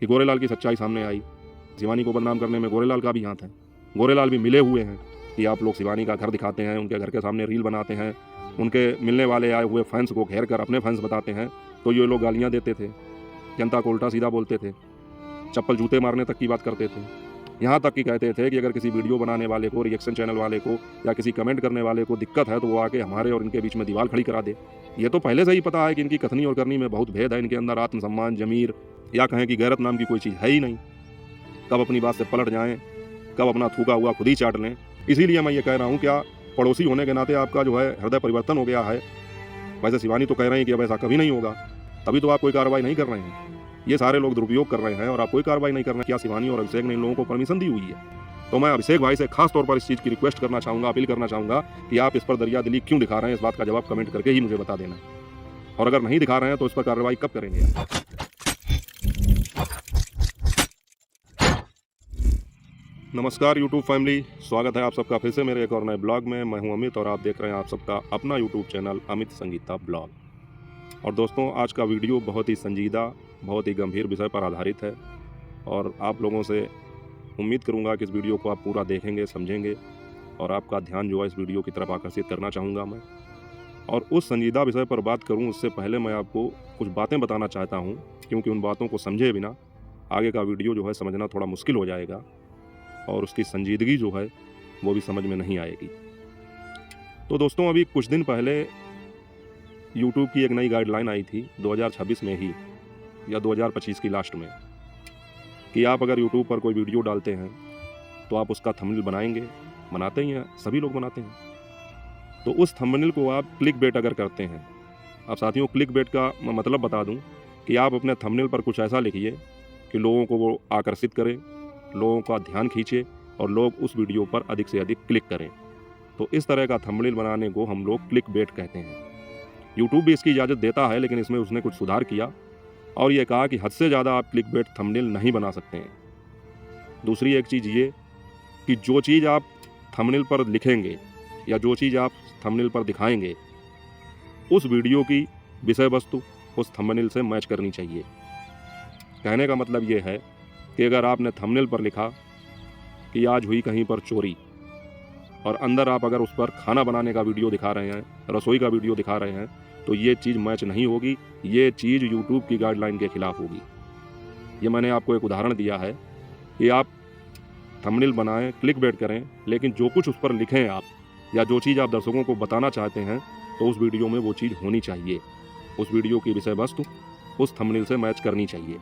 कि गोरेलाल की सच्चाई सामने आई। शिवानी को बदनाम करने में गोरेलाल का भी हाथ है। गोरेलाल भी मिले हुए हैं कि आप लोग शिवानी का घर दिखाते हैं, उनके घर के सामने रील बनाते हैं, उनके मिलने वाले आए हुए फैंस को घेर कर अपने फैंस बताते हैं, तो ये लोग गालियाँ देते थे, जनता को उल्टा सीधा बोलते थे, चप्पल जूते मारने तक की बात करते थे। यहाँ तक कि कहते थे कि अगर किसी वीडियो बनाने वाले को, रिएक्शन चैनल वाले को या किसी कमेंट करने वाले को दिक्कत है तो वो आके हमारे और इनके बीच में दीवार खड़ी करा दे। ये तो पहले से ही पता है कि इनकी कथनी और करनी में बहुत भेद है। इनके अंदर आत्मसम्मान, जमीर या कहें कि गैरत नाम की कोई चीज़ है ही नहीं। कब अपनी बात से पलट जाएं, कब अपना थूका हुआ खुद ही चाट लें। इसीलिए मैं ये कह रहा हूँ, क्या पड़ोसी होने के नाते आपका जो है हृदय परिवर्तन हो गया है? वैसे शिवानी तो कह रहे हैं कि अब ऐसा कभी नहीं होगा, तभी तो आप कोई कार्रवाई नहीं कर रहे हैं। ये सारे लोग दुरुपयोग कर रहे हैं और आप कोई कार्रवाई नहीं कर रहे हैं। क्या शिवानी और अभिषेक ने इन लोगों को परमिशन दी हुई है? तो मैं अभिषेक भाई से खास तौर पर इस चीज़ की रिक्वेस्ट करना चाहूँगा, अपील करना चाहूँगा कि आप इस पर दरिया दिली क्यों दिखा रहे हैं, इस बात का जवाब कमेंट करके ही मुझे बता देना। और अगर नहीं दिखा रहे हैं तो इस पर कार्रवाई कब करेंगे आप? नमस्कार यूट्यूब फैमिली, स्वागत है आप सबका फिर से मेरे एक और नए ब्लॉग में। मैं हूं अमित और आप देख रहे हैं आप सबका अपना YouTube channel Amit Sangeeta blog. और दोस्तों, आज का वीडियो बहुत ही संजीदा, बहुत ही गंभीर विषय पर आधारित है और आप लोगों से उम्मीद करूंगा कि इस वीडियो को आप पूरा देखेंगे, समझेंगे और आपका ध्यान जो है इस वीडियो की तरफ आकर्षित करना चाहूँगा मैं। और उस संजीदा विषय पर बात करूँ उससे पहले मैं आपको कुछ बातें बताना चाहता हूँ, क्योंकि उन बातों को समझे बिना आगे का वीडियो जो है समझना थोड़ा मुश्किल हो जाएगा और उसकी संजीदगी जो है वो भी समझ में नहीं आएगी। तो दोस्तों, अभी कुछ दिन पहले YouTube की एक नई गाइडलाइन आई थी 2026 में ही या 2025 की लास्ट में, कि आप अगर YouTube पर कोई वीडियो डालते हैं तो आप उसका थंबनेल बनाएंगे, बनाते ही हैं, सभी लोग बनाते हैं। तो उस थंबनेल को आप क्लिक बेट अगर करते हैं, अब साथियों क्लिक बेट का मैं मतलब बता दूं कि आप अपने थंबनेल पर कुछ ऐसा लिखिए कि लोगों को वो आकर्षित करे, लोगों का ध्यान खींचे और लोग उस वीडियो पर अधिक से अधिक क्लिक करें। तो इस तरह का थंबनेल बनाने को हम लोग क्लिक बेट कहते हैं। यूट्यूब भी इसकी इजाज़त देता है, लेकिन इसमें उसने कुछ सुधार किया और ये कहा कि हद से ज़्यादा आप क्लिक बेट थंबनेल नहीं बना सकते हैं। दूसरी एक चीज़ ये कि जो चीज़ आप थंबनेल पर लिखेंगे या जो चीज़ आप थंबनेल पर दिखाएंगे, उस वीडियो की विषय वस्तु उस थंबनेल से मैच करनी चाहिए। कहने का मतलब ये है कि अगर आपने थंबनेल पर लिखा कि आज हुई कहीं पर चोरी और अंदर आप अगर उस पर खाना बनाने का वीडियो दिखा रहे हैं, रसोई का वीडियो दिखा रहे हैं, तो ये चीज़ मैच नहीं होगी, ये चीज़ यूट्यूब की गाइडलाइन के खिलाफ होगी। ये मैंने आपको एक उदाहरण दिया है कि आप थंबनेल बनाएं, क्लिक बेट करें, लेकिन जो कुछ उस पर लिखें आप या जो चीज़ आप दर्शकों को बताना चाहते हैं, तो उस वीडियो में वो चीज़ होनी चाहिए। उस वीडियो की विषय वस्तु उस थंबनेल से मैच करनी चाहिए।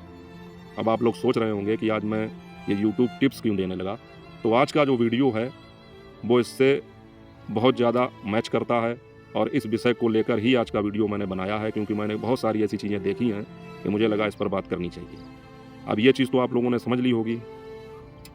अब आप लोग सोच रहे होंगे कि आज मैं ये YouTube टिप्स क्यों देने लगा। तो आज का जो वीडियो है वो इससे बहुत ज़्यादा मैच करता है और इस विषय को लेकर ही आज का वीडियो मैंने बनाया है, क्योंकि मैंने बहुत सारी ऐसी चीज़ें देखी हैं कि मुझे लगा इस पर बात करनी चाहिए। अब ये चीज़ तो आप लोगों ने समझ ली होगी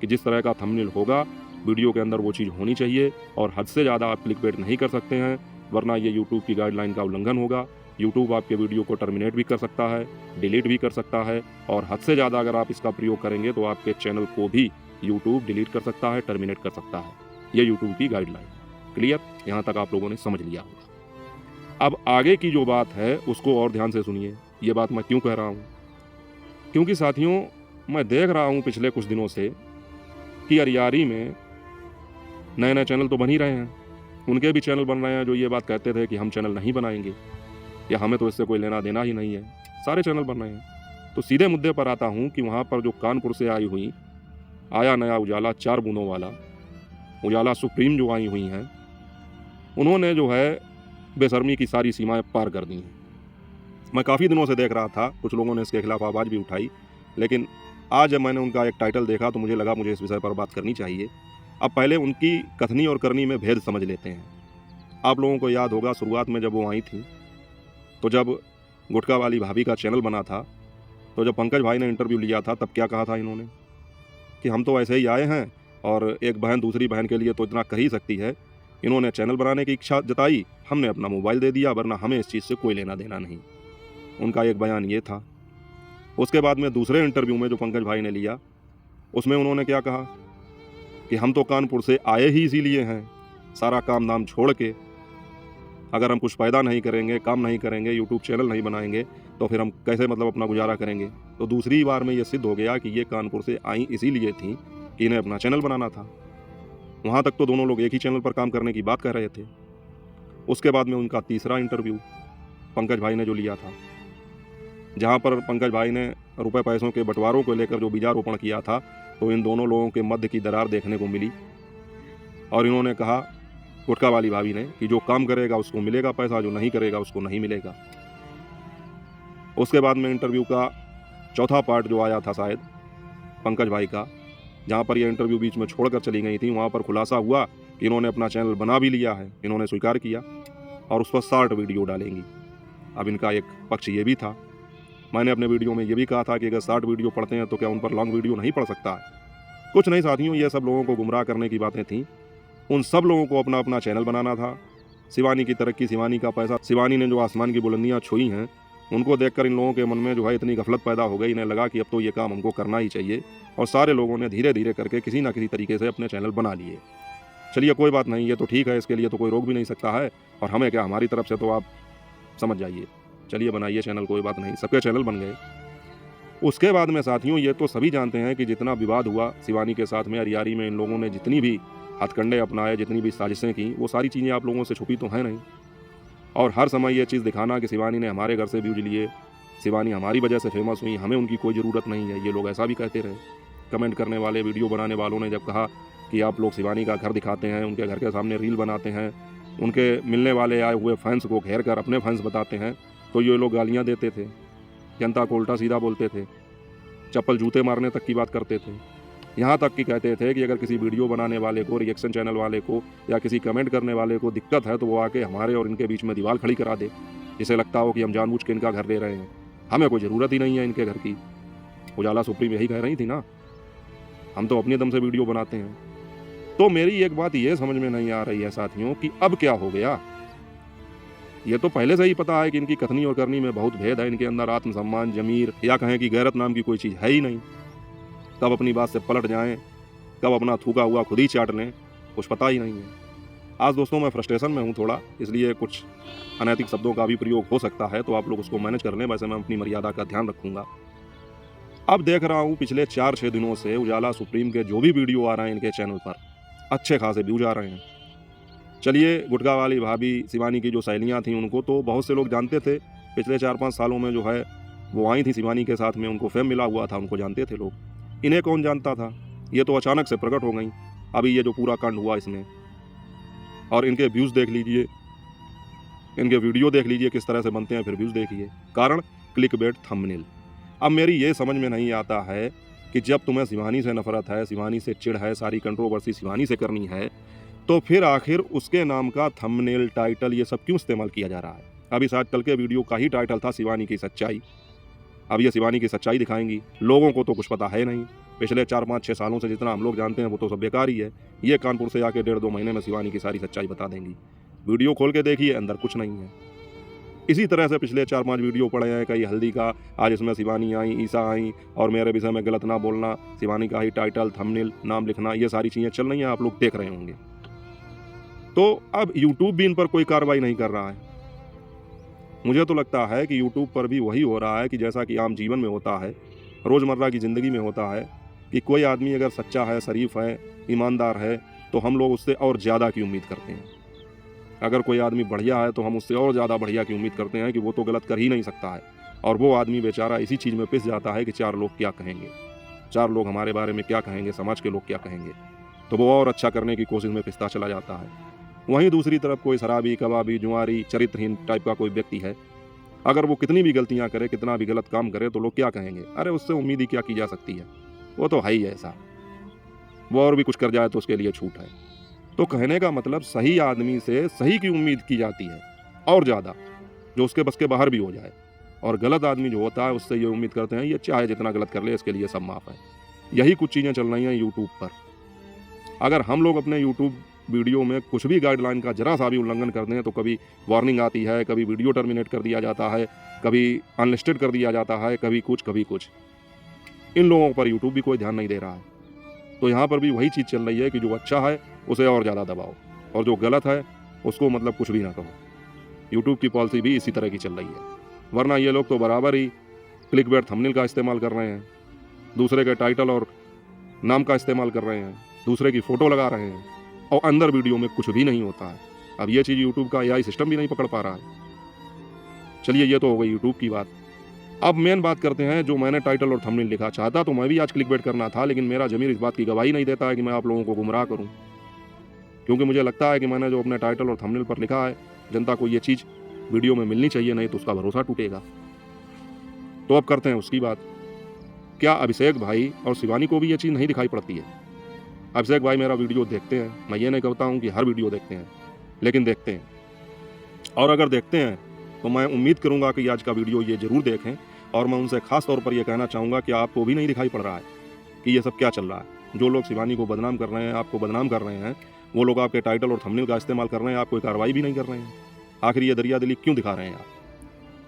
कि जिस तरह का थंबनेल होगा वीडियो के अंदर वो चीज़ होनी चाहिए और हद से ज़्यादा आप क्लिक बेट नहीं कर सकते हैं, वरना ये यूट्यूब की गाइडलाइन का उल्लंघन होगा। यूट्यूब आपके वीडियो को टर्मिनेट भी कर सकता है, डिलीट भी कर सकता है और हद से ज़्यादा अगर आप इसका प्रयोग करेंगे तो आपके चैनल को भी यूट्यूब डिलीट कर सकता है, टर्मिनेट कर सकता है। ये यूट्यूब की गाइडलाइन। क्लियर? यहाँ तक आप लोगों ने समझ लिया होगा। अब आगे की जो बात है उसको और ध्यान से सुनिए। ये बात मैं क्यों कह रहा हूँ? क्योंकि साथियों, मैं देख रहा हूँ पिछले कुछ दिनों से कि अरियारी में नए नए चैनल तो बन ही रहे हैं, उनके भी चैनल बन रहे हैं जो ये बात कहते थे कि हम चैनल नहीं बनाएंगे या हमें तो इससे कोई लेना देना ही नहीं है। सारे चैनल बन रहे हैं। तो सीधे मुद्दे पर आता हूँ कि वहाँ पर जो कानपुर से आई हुई आया नया उजाला 4 बूंदों वाला उजाला सुप्रीम जो आई हुई हैं, उन्होंने जो है बेशर्मी की सारी सीमाएं पार कर दी हैं। मैं काफ़ी दिनों से देख रहा था, कुछ लोगों ने इसके खिलाफ आवाज़ भी उठाई, लेकिन आज जब मैंने उनका एक टाइटल देखा तो मुझे लगा मुझे इस विषय पर बात करनी चाहिए। अब पहले उनकी कथनी और करनी में भेद समझ लेते हैं। आप लोगों को याद होगा शुरुआत में जब वो आई थी, तो जब गुटखा वाली भाभी का चैनल बना था, तो जब पंकज भाई ने इंटरव्यू लिया था तब क्या कहा था इन्होंने कि हम तो ऐसे ही आए हैं और एक बहन दूसरी बहन के लिए तो इतना कर ही सकती है। इन्होंने चैनल बनाने की इच्छा जताई, हमने अपना मोबाइल दे दिया, वरना हमें इस चीज़ से कोई लेना देना नहीं। उनका एक बयान ये था। उसके बाद में दूसरे इंटरव्यू में जो पंकज भाई ने लिया, उसमें उन्होंने क्या कहा कि हम तो कानपुर से आए ही इसीलिए हैं, सारा काम धाम छोड़ के अगर हम कुछ पैदा नहीं करेंगे, काम नहीं करेंगे, यूट्यूब चैनल नहीं बनाएंगे तो फिर हम कैसे मतलब अपना गुजारा करेंगे। तो दूसरी बार में ये सिद्ध हो गया कि ये कानपुर से आई इसीलिए थी कि इन्हें अपना चैनल बनाना था। वहाँ तक तो दोनों लोग एक ही चैनल पर काम करने की बात कर रहे थे। उसके बाद में उनका तीसरा इंटरव्यू पंकज भाई ने जो लिया था, जहाँ पर पंकज भाई ने रुपए पैसों के बंटवारों को लेकर जो बीजारोपण किया था, तो इन दोनों लोगों के मध्य की दरार देखने को मिली। और इन्होंने कहा गुटखा वाली भाभी ने कि जो काम करेगा उसको मिलेगा पैसा, जो नहीं करेगा उसको नहीं मिलेगा। उसके बाद में इंटरव्यू का चौथा पार्ट जो आया था शायद पंकज भाई का, जहाँ पर यह इंटरव्यू बीच में छोड़कर चली गई थी, वहाँ पर खुलासा हुआ कि इन्होंने अपना चैनल बना भी लिया है, इन्होंने स्वीकार किया और उस पर शॉर्ट वीडियो डालेंगी। अब इनका एक पक्ष ये भी था, मैंने अपने वीडियो में ये भी कहा था कि अगर शॉर्ट वीडियो पढ़ते हैं तो क्या उन पर लॉन्ग वीडियो नहीं पढ़ सकता है। कुछ नहीं साथियों, ये सब लोगों को गुमराह करने की बातें थीं। उन सब लोगों को अपना अपना चैनल बनाना था। शिवानी की तरक्की, शिवानी का पैसा, शिवानी ने जो आसमान की बुलंदियां छुई हैं, उनको देखकर इन लोगों के मन में जो है इतनी गफलत पैदा हो गई, इन्हें लगा कि अब तो ये काम हमको करना ही चाहिए। और सारे लोगों ने धीरे धीरे करके किसी ना किसी तरीके से अपने चैनल बना लिए। चलिए कोई बात नहीं, ये तो ठीक है, इसके लिए तो कोई रोक भी नहीं सकता है। और हमें क्या, हमारी तरफ से तो आप समझ जाइए, चलिए बनाइए चैनल, कोई बात नहीं, सबके चैनल बन गए। उसके बाद में साथियों, ये तो सभी जानते हैं कि जितना विवाद हुआ शिवानी के साथ में, अरियारी में, इन लोगों ने जितनी भी हथकंडे अपनाए, जितनी भी साजिशें की, वो सारी चीज़ें आप लोगों से छुपी तो हैं नहीं। और हर समय ये चीज़ दिखाना कि शिवानी ने हमारे घर से व्यूज लिए, शिवानी हमारी वजह से फेमस हुई, हमें उनकी कोई ज़रूरत नहीं है, ये लोग ऐसा भी कहते रहे। कमेंट करने वाले, वीडियो बनाने वालों ने जब कहा कि आप लोग शिवानी का घर दिखाते हैं, उनके घर के सामने रील बनाते हैं, उनके मिलने वाले आए हुए फैंस को घेर कर अपने फैंस बताते हैं, तो ये लोग गालियाँ देते थे, जनता को उल्टा सीधा बोलते थे, चप्पल जूते मारने तक की बात करते थे। यहाँ तक कि कहते थे कि अगर किसी वीडियो बनाने वाले को, रिएक्शन चैनल वाले को या किसी कमेंट करने वाले को दिक्कत है तो वो आके हमारे और इनके बीच में दीवार खड़ी करा दे, जिसे लगता हो कि हम जानबूझ के इनका घर ले रहे हैं, हमें कोई ज़रूरत ही नहीं है इनके घर की। उजाला सुप्रीम यही कह रही थी ना, हम तो अपने दम से वीडियो बनाते हैं। तो मेरी एक बात ये समझ में नहीं आ रही है साथियों कि अब क्या हो गया। ये तो पहले से ही पता है कि इनकी कथनी और करनी में बहुत भेद है, इनके अंदर आत्मसम्मान, जमीर या कहें कि गैरत नाम की कोई चीज़ है ही नहीं। कब अपनी बात से पलट जाएं, कब अपना थूका हुआ खुद ही चाट लें, कुछ पता ही नहीं है। आज दोस्तों मैं फ्रस्ट्रेशन में हूँ थोड़ा, इसलिए कुछ अनैतिक शब्दों का भी प्रयोग हो सकता है, तो आप लोग उसको मैनेज कर लें। वैसे मैं अपनी मर्यादा का ध्यान रखूँगा। अब देख रहा हूँ पिछले 4-6 दिनों से उजाला सुप्रीम के जो भी वीडियो आ रहे हैं इनके चैनल पर, अच्छे खासे व्यूज आ रहे हैं। चलिए गुटखा वाली भाभी, शिवानी की जो सहेलियाँ थीं, उनको तो बहुत से लोग जानते थे। पिछले 4-5 सालों में जो है वो आई थी शिवानी के साथ में, उनको फेम मिला हुआ था, उनको जानते थे लोग। इन्हें कौन जानता था, ये तो अचानक से प्रकट हो गई अभी ये जो पूरा कांड हुआ इसमें। और इनके व्यूज़ देख लीजिए, इनके वीडियो देख लीजिए किस तरह से बनते हैं, फिर व्यूज़ देखिए। कारण क्लिकबेट थंबनेल। अब मेरी ये समझ में नहीं आता है कि जब तुम्हें शिवानी से नफरत है, शिवानी से चिढ़ है, सारी कंट्रोवर्सी शिवानी से करनी है, तो फिर आखिर उसके नाम का थंबनेल, टाइटल, ये सब क्यों इस्तेमाल किया जा रहा है। अभी आज कल के वीडियो का ही टाइटल था शिवानी की सच्चाई। अब ये शिवानी की सच्चाई दिखाएंगी। लोगों को तो कुछ पता है नहीं, पिछले 4-5-6 सालों से जितना हम लोग जानते हैं वो तो सब बेकार ही है। ये कानपुर से आके 1.5-2 महीने में शिवानी की सारी सच्चाई बता देंगी। वीडियो खोल के देखिए, अंदर कुछ नहीं है। इसी तरह से पिछले 4-5 वीडियो पड़े हैं, कई हल्दी का, आज इसमें शिवानी आई, ईसा आई, और मेरे विषय में गलत ना बोलना, शिवानी का ही टाइटल, थंबनेल, नाम लिखना, ये सारी चीज़ें चल रही हैं, आप लोग देख रहे होंगे। तो अब यूट्यूब भी इन पर कोई कार्रवाई नहीं कर रहा है। मुझे तो लगता है कि यूट्यूब पर भी वही हो रहा है कि जैसा कि आम जीवन में होता है, रोज़मर्रा की ज़िंदगी में होता है, कि कोई आदमी अगर सच्चा है, शरीफ है, ईमानदार है, तो हम लोग उससे और ज़्यादा की उम्मीद करते हैं। अगर कोई आदमी बढ़िया है तो हम उससे और ज़्यादा बढ़िया की उम्मीद करते हैं कि वो तो गलत कर ही नहीं सकता है। और वो आदमी बेचारा इसी चीज़ में पिस जाता है कि 4 लोग क्या कहेंगे, 4 लोग हमारे बारे में क्या कहेंगे, समाज के लोग क्या कहेंगे, तो वो और अच्छा करने की कोशिश में पिसता चला जाता है। वहीं दूसरी तरफ कोई शराबी, कबाबी, जुआरी, चरित्रहीन टाइप का कोई व्यक्ति है, अगर वो कितनी भी गलतियां करे, कितना भी गलत काम करे, तो लोग क्या कहेंगे, अरे उससे उम्मीद ही क्या की जा सकती है, वो तो है ही ऐसा, वो और भी कुछ कर जाए तो उसके लिए छूट है। तो कहने का मतलब सही आदमी से सही की उम्मीद की जाती है और ज़्यादा, जो उसके बस के बाहर भी हो जाए। और गलत आदमी जो होता है उससे ये उम्मीद करते हैं ये चाहे जितना गलत कर ले इसके लिए सब माफ़ है। यही कुछ चीज़ें चल रही हैं यूट्यूब पर। अगर हम लोग अपने यूट्यूब वीडियो में कुछ भी गाइडलाइन का जरा सा भी उल्लंघन करते हैं तो कभी वार्निंग आती है, कभी वीडियो टर्मिनेट कर दिया जाता है, कभी अनलिस्टेड कर दिया जाता है, कभी कुछ कभी कुछ। इन लोगों पर यूट्यूब भी कोई ध्यान नहीं दे रहा है। तो यहाँ पर भी वही चीज़ चल रही है कि जो अच्छा है उसे और ज़्यादा दबाओ और जो गलत है उसको मतलब कुछ भी ना कहो। यूट्यूब की पॉलिसी भी इसी तरह की चल रही है। वरना ये लोग तो बराबर ही क्लिकबेट थंबनेल का इस्तेमाल कर रहे हैं, दूसरे के टाइटल और नाम का इस्तेमाल कर रहे हैं, दूसरे की फ़ोटो लगा रहे हैं और अंदर वीडियो में कुछ भी नहीं होता है। अब ये चीज़ यूट्यूब का एआई सिस्टम भी नहीं पकड़ पा रहा है। चलिए ये तो हो गई यूट्यूब की बात। अब मेन बात करते हैं जो मैंने टाइटल और थंबनेल लिखा। चाहता तो मैं भी आज क्लिकबेट करना था, लेकिन मेरा ज़मीर इस बात की गवाही नहीं देता है कि मैं आप लोगों को गुमराह करूं, क्योंकि मुझे लगता है कि मैंने जो अपने टाइटल और थंबनेल पर लिखा है, जनता को ये चीज़ वीडियो में मिलनी चाहिए, नहीं तो उसका भरोसा टूटेगा। तो अब करते हैं उसकी बात। क्या अभिषेक भाई और शिवानी को भी ये चीज़ नहीं दिखाई पड़ती है? अभिषेक भाई मेरा वीडियो देखते हैं, मैं ये नहीं कहता हूँ कि हर वीडियो देखते हैं, लेकिन देखते हैं। और अगर देखते हैं तो मैं उम्मीद करूंगा कि आज का वीडियो ये ज़रूर देखें। और मैं उनसे खास तौर पर यह कहना चाहूँगा कि आपको भी नहीं दिखाई पड़ रहा है कि ये सब क्या चल रहा है। जो लोग शिवानी को बदनाम कर रहे हैं, आपको बदनाम कर रहे हैं, वो लोग आपके टाइटल और थंबनेल का इस्तेमाल कर रहे हैं, आप कोई कार्रवाई भी नहीं कर रहे हैं। आखिर ये दरिया दिली क्यों दिखा रहे हैं आप?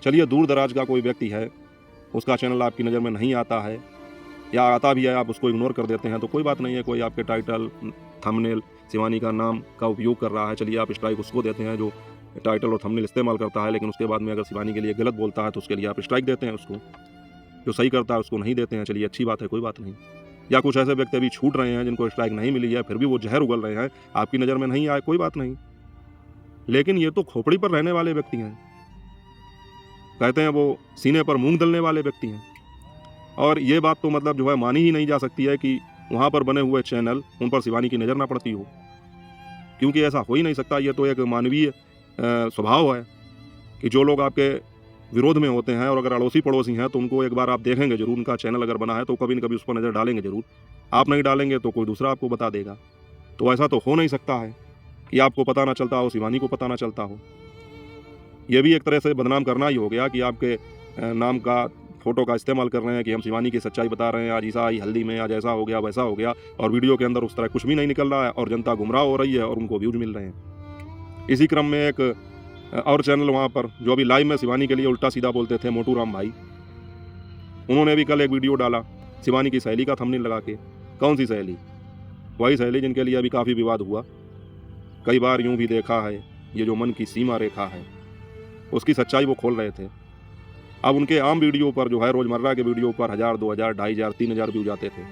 चलिए दूर दराज का कोई व्यक्ति है, उसका चैनल आपकी नज़र में नहीं आता है या आता भी है, आप उसको इग्नोर कर देते हैं तो कोई बात नहीं है। कोई आपके टाइटल थंबनेल शिवानी का नाम का उपयोग कर रहा है, चलिए आप स्ट्राइक उसको देते हैं जो टाइटल और थंबनेल इस्तेमाल करता है, लेकिन उसके बाद में अगर शिवानी के लिए गलत बोलता है तो उसके लिए आप स्ट्राइक देते हैं। उसको जो सही करता है उसको नहीं देते हैं। चलिए अच्छी बात है, कोई बात नहीं। या कुछ ऐसे व्यक्ति अभी छूट रहे हैं जिनको स्ट्राइक नहीं मिली है, फिर भी वो जहर उगल रहे हैं, आपकी नज़र में नहीं आए, कोई बात नहीं। लेकिन ये तो खोपड़ी पर रहने वाले व्यक्ति हैं, कहते हैं वो सीने पर मूंग दलने वाले व्यक्ति हैं। और ये बात तो मतलब जो है मानी ही नहीं जा सकती है कि वहाँ पर बने हुए चैनल, उन पर शिवानी की नज़र ना पड़ती हो, क्योंकि ऐसा हो ही नहीं सकता। ये तो एक मानवीय स्वभाव है कि जो लोग आपके विरोध में होते हैं और अगर अड़ोसी पड़ोसी हैं तो उनको एक बार आप देखेंगे जरूर, उनका चैनल अगर बना है तो कभी न कभी उस पर नज़र डालेंगे जरूर। आप नहीं डालेंगे तो कोई दूसरा आपको बता देगा। तो ऐसा तो हो नहीं सकता है कि आपको पता ना चलता हो, शिवानी को पता ना चलता हो। यह भी एक तरह से बदनाम करना ही हो गया कि आपके नाम का फोटो का इस्तेमाल कर रहे हैं कि हम शिवानी की सच्चाई बता रहे हैं, आज ऐसा आई हल्दी में, आज ऐसा हो गया वैसा हो गया, और वीडियो के अंदर उस तरह कुछ भी नहीं निकल रहा है और जनता गुमराह हो रही है और उनको व्यूज मिल रहे हैं। इसी क्रम में एक और चैनल वहाँ पर जो अभी लाइव में शिवानी के लिए उल्टा सीधा बोलते थे, मोटू राम भाई, उन्होंने भी कल एक वीडियो डाला शिवानी की सहेली का थंबनेल लगा के। कौन सी सहेली? वही सहेली जिनके लिए अभी काफ़ी विवाद हुआ। कई बार यूं भी देखा है, ये जो मन की सीमा रेखा है, उसकी सच्चाई वो खोल रहे थे। अब उनके आम वीडियो पर जो है, रोज़मर्रा के वीडियो पर 1000, 2000, 2500, 3000 व्यूज आते थे,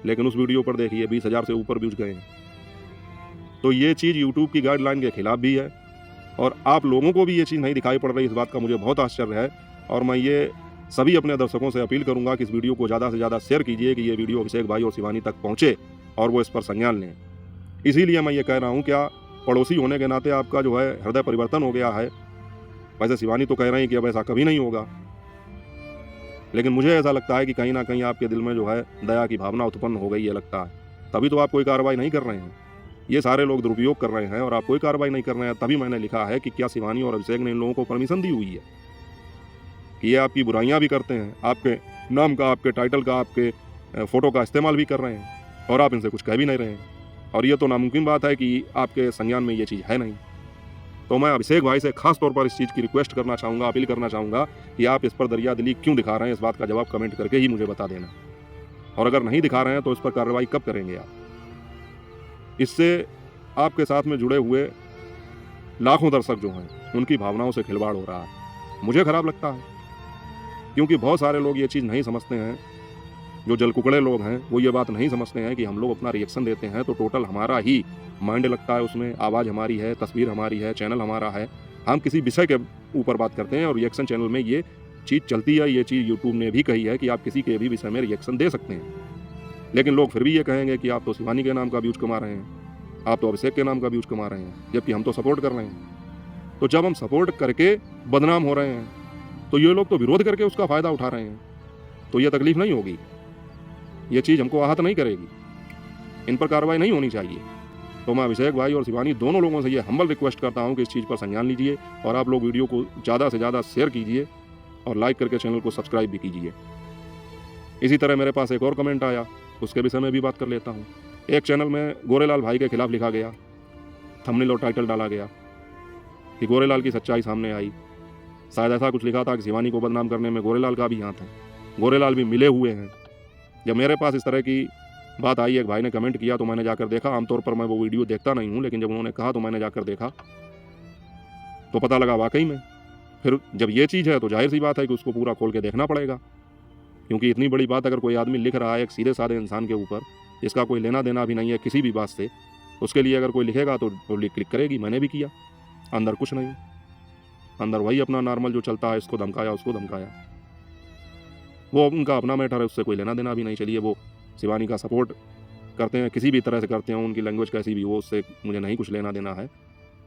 लेकिन उस वीडियो पर देखिए 20,000 से ऊपर व्यूज गए हैं। तो ये चीज़ यूट्यूब की गाइडलाइन के खिलाफ भी है और आप लोगों को भी ये चीज़ नहीं दिखाई पड़ रही, इस बात का मुझे बहुत आश्चर्य है। और मैं ये सभी अपने दर्शकों से अपील करूंगा कि इस वीडियो को ज़्यादा से ज़्यादा शेयर कीजिए कि ये वीडियो अभिषेक भाई और शिवानी तक पहुँचे और वो इस पर संज्ञान लें। इसीलिए मैं ये कह रहा हूँ, क्या पड़ोसी होने के नाते आपका जो है हृदय परिवर्तन हो गया है? वैसे शिवानी तो कह रही है कि अब ऐसा कभी नहीं होगा, लेकिन मुझे ऐसा लगता है कि कहीं ना कहीं आपके दिल में जो है दया की भावना उत्पन्न हो गई है, लगता है। तभी तो आप कोई कार्रवाई नहीं कर रहे हैं। ये सारे लोग दुरुपयोग कर रहे हैं और आप कोई कार्रवाई नहीं कर रहे हैं। तभी मैंने लिखा है कि क्या शिवानी और अभिषेक ने इन लोगों को परमिशन दी हुई है कि ये आपकी बुराइयां भी करते हैं, आपके नाम का, आपके टाइटल का, आपके फ़ोटो का इस्तेमाल भी कर रहे हैं और आप इनसे कुछ कह भी नहीं रहे हैं। और ये तो नामुमकिन बात है कि आपके संज्ञान में ये चीज़ है नहीं। तो मैं अभिषेक भाई से खास तौर पर इस चीज़ की रिक्वेस्ट करना चाहूँगा, अपील करना चाहूँगा कि आप इस पर दरिया दिली क्यों दिखा रहे हैं, इस बात का जवाब कमेंट करके ही मुझे बता देना। और अगर नहीं दिखा रहे हैं तो इस पर कार्रवाई कब करेंगे आप? इससे आपके साथ में जुड़े हुए लाखों दर्शक जो हैं, उनकी भावनाओं से खिलवाड़ हो रहा है। मुझे खराब लगता है, क्योंकि बहुत सारे लोग ये चीज़ नहीं समझते हैं। जो जलकुकड़े लोग हैं वो ये बात नहीं समझते हैं कि हम लोग अपना रिएक्शन देते हैं तो टोटल हमारा ही माइंड लगता है उसमें, आवाज़ हमारी है, तस्वीर हमारी है, चैनल हमारा है। हम किसी विषय के ऊपर बात करते हैं और रिएक्शन चैनल में ये चीज़ चलती है। ये चीज़ यूट्यूब ने भी कही है कि आप किसी के भी विषय में रिएक्शन दे सकते हैं, लेकिन लोग फिर भी ये कहेंगे कि आप तो शिवानी के नाम का व्यूज कमा रहे हैं, आप तो अभिषेक के नाम का व्यूज कमा रहे हैं, जबकि हम तो सपोर्ट कर रहे हैं। तो जब हम सपोर्ट करके बदनाम हो रहे हैं तो ये लोग तो विरोध करके उसका फ़ायदा उठा रहे हैं, तो ये तकलीफ नहीं होगी, ये चीज़ हमको आहत नहीं करेगी, इन पर कार्रवाई नहीं होनी चाहिए। तो मैं अभिषेक भाई और शिवानी दोनों लोगों से ये हम्बल रिक्वेस्ट करता हूँ कि इस चीज़ पर संज्ञान लीजिए और आप लोग वीडियो को ज़्यादा से ज़्यादा शेयर कीजिए और लाइक करके चैनल को सब्सक्राइब भी कीजिए। इसी तरह मेरे पास एक और कमेंट आया, उसके विषय में भी बात कर लेता हूँ। एक चैनल में गोरेलाल भाई के खिलाफ लिखा गया, थंबनेल और टाइटल डाला गया कि गोरेलाल की सच्चाई सामने आई। शायद ऐसा कुछ लिखा था कि शिवानी को बदनाम करने में गोरेलाल का भी हाथ है, गोरेलाल भी मिले हुए हैं। जब मेरे पास इस तरह की बात आई, एक भाई ने कमेंट किया तो मैंने जाकर देखा। आमतौर पर मैं वो वीडियो देखता नहीं हूँ, लेकिन जब उन्होंने कहा तो मैंने जाकर देखा। तो पता लगा वाकई में। फिर जब ये चीज़ है तो जाहिर सी बात है कि उसको पूरा खोल के देखना पड़ेगा, क्योंकि इतनी बड़ी बात अगर कोई आदमी लिख रहा है एक सीधे साधे इंसान के ऊपर, इसका कोई लेना देना भी नहीं है किसी भी बात से, उसके लिए अगर कोई लिखेगा तो पब्लिक क्लिक करेगी। मैंने भी किया, अंदर कुछ नहीं, अंदर वही अपना नॉर्मल जो चलता है, इसको धमकाया उसको धमकाया, वो उनका अपना मैटर है, उससे कोई लेना देना भी नहीं। चलिए वो शिवानी का सपोर्ट करते हैं, किसी भी तरह से करते हैं, उनकी लैंग्वेज कैसी भी हो उससे मुझे नहीं कुछ लेना देना है,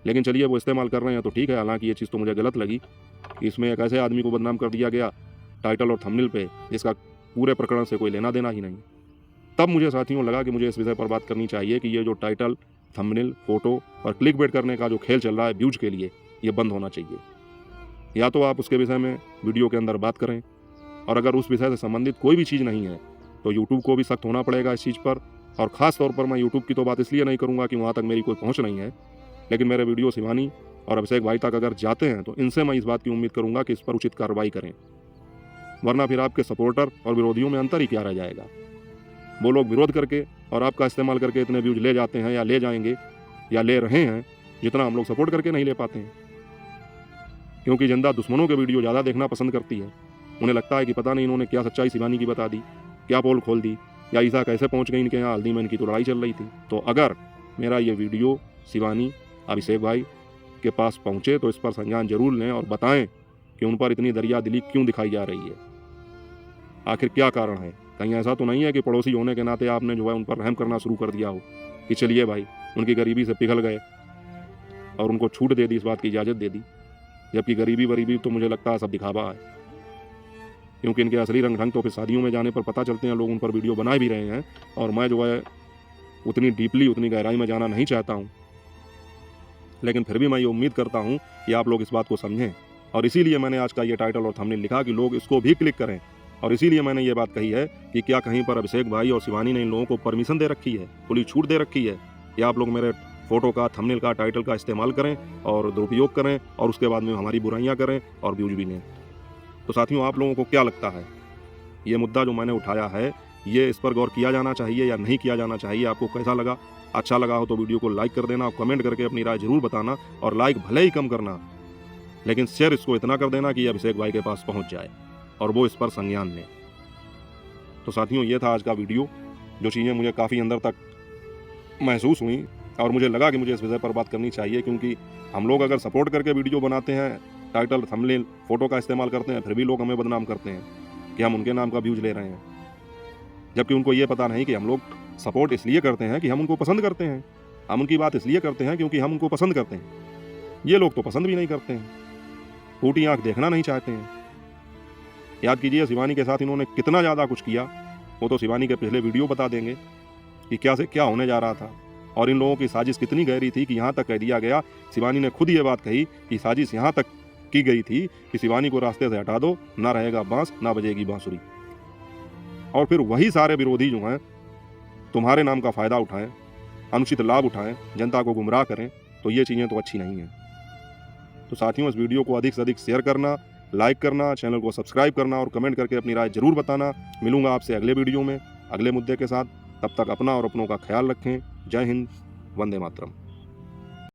लेकिन चलिए वो इस्तेमाल कर रहे हैं तो ठीक है। हालांकि ये चीज़ तो मुझे गलत लगी कि इसमें एक ऐसे आदमी को बदनाम कर दिया गया टाइटल और थंबनेल पे, जिसका पूरे प्रकरण से कोई लेना देना ही नहीं। तब मुझे साथियों लगा कि मुझे इस विषय पर बात करनी चाहिए कि ये जो टाइटल, थंबनेल, फोटो और क्लिक बेट करने का जो खेल चल रहा है व्यूज के लिए, ये बंद होना चाहिए। या तो आप उसके विषय में वीडियो के अंदर बात करें, और अगर उस विषय से संबंधित कोई भी चीज़ नहीं है तो यूट्यूब को भी सख्त होना पड़ेगा इस चीज़ पर। और ख़ास तौर पर मैं यूट्यूब की तो बात इसलिए नहीं करूँगा कि वहाँ तक मेरी कोई पहुँच नहीं है, लेकिन मेरे वीडियो शिवानी और अभिषेक भाई तक अगर जाते हैं तो इनसे मैं इस बात की उम्मीद करूँगा कि इस पर उचित कार्रवाई करें, वरना फिर आपके सपोर्टर और विरोधियों में अंतर ही क्या रह जाएगा। वो लोग विरोध करके और आपका इस्तेमाल करके इतने व्यूज ले जाते हैं या ले जाएंगे या ले रहे हैं जितना हम लोग सपोर्ट करके नहीं ले पाते हैं, क्योंकि जनता दुश्मनों के वीडियो ज़्यादा देखना पसंद करती है। उन्हें लगता है कि पता नहीं इन्होंने क्या सच्चाई शिवानी की बता दी, क्या पोल खोल दी, या ईसा कैसे पहुंच गई इनके यहाँ, हल्दी में इनकी तो लड़ाई चल रही थी। तो अगर मेरा ये वीडियो शिवानी, अभिषेक भाई के पास पहुंचे तो इस पर संज्ञान जरूर लें और बताएं कि उन पर इतनी दरिया दिली क्यों दिखाई जा रही है, आखिर क्या कारण है। कहीं ऐसा तो नहीं है कि पड़ोसी होने के नाते आपने जो है उन पर रहम करना शुरू कर दिया हो कि चलिए भाई उनकी गरीबी से पिघल गए और उनको छूट दे दी, इस बात की इजाज़त दे दी, जबकि गरीबी वरीबी तो मुझे लगता है सब दिखावा है, क्योंकि इनके असली रंग ढंग तो फिर शादियों में जाने पर पता चलते हैं, लोग उन पर वीडियो बना भी रहे हैं। और मैं जो है उतनी डीपली, उतनी गहराई में जाना नहीं चाहता हूँ, लेकिन फिर भी मैं ये उम्मीद करता हूँ कि आप लोग इस बात को समझें, और इसीलिए मैंने आज का ये टाइटल और थंबनेल लिखा कि लोग इसको भी क्लिक करें। और इसीलिए मैंने ये बात कही है कि क्या कहीं पर अभिषेक भाई और शिवानी ने इन लोगों को परमिशन दे रखी है, खुली छूट दे रखी है कि आप लोग मेरे फोटो का, थंबनेल का, टाइटल का इस्तेमाल करें और दुरुपयोग करें और उसके बाद में हमारी बुराइयां करें और व्यूज भी लें। तो साथियों, आप लोगों को क्या लगता है, ये मुद्दा जो मैंने उठाया है, ये इस पर गौर किया जाना चाहिए या नहीं किया जाना चाहिए? आपको कैसा लगा? अच्छा लगा हो तो वीडियो को लाइक कर देना और कमेंट करके अपनी राय जरूर बताना, और लाइक भले ही कम करना, लेकिन शेयर इसको इतना कर देना कि अभिषेक भाई के पास पहुंच जाए और वो इस पर संज्ञान लें। तो साथियों, ये था आज का वीडियो। जो चीज़ें मुझे काफ़ी अंदर तक महसूस हुई और मुझे लगा कि मुझे इस विषय पर बात करनी चाहिए, क्योंकि हम लोग अगर सपोर्ट करके वीडियो बनाते हैं, टाइटल, थंबनेल, फोटो का इस्तेमाल करते हैं, फिर भी लोग हमें बदनाम करते हैं कि हम उनके नाम का व्यूज ले रहे हैं, जबकि उनको ये पता नहीं कि हम लोग सपोर्ट इसलिए करते हैं कि हम उनको पसंद करते हैं, हम उनकी बात इसलिए करते हैं क्योंकि हम उनको पसंद करते हैं। ये लोग तो पसंद भी नहीं करते हैं, फूटी आंख देखना नहीं चाहते हैं। याद कीजिए शिवानी के साथ इन्होंने कितना ज़्यादा कुछ किया, वो तो शिवानी के पिछले वीडियो बता देंगे कि क्या से क्या होने जा रहा था, और इन लोगों की साजिश कितनी गहरी थी कि यहाँ तक कह दिया गया, शिवानी ने खुद ये बात कही कि साजिश यहाँ तक की गई थी कि शिवानी को रास्ते से हटा दो, ना रहेगा बांस ना बजेगी बांसुरी। और फिर वही सारे विरोधी जो हैं तुम्हारे नाम का फ़ायदा उठाएं, अनुचित लाभ उठाएं, जनता को गुमराह करें, तो ये चीज़ें तो अच्छी नहीं हैं। तो साथियों, इस वीडियो को अधिक से अधिक शेयर करना, लाइक करना, चैनल को सब्सक्राइब करना और कमेंट करके अपनी राय जरूर बताना। मिलूंगा आपसे अगले वीडियो में अगले मुद्दे के साथ। तब तक अपना और अपनों का ख्याल रखें। जय हिंद, वंदे मातरम।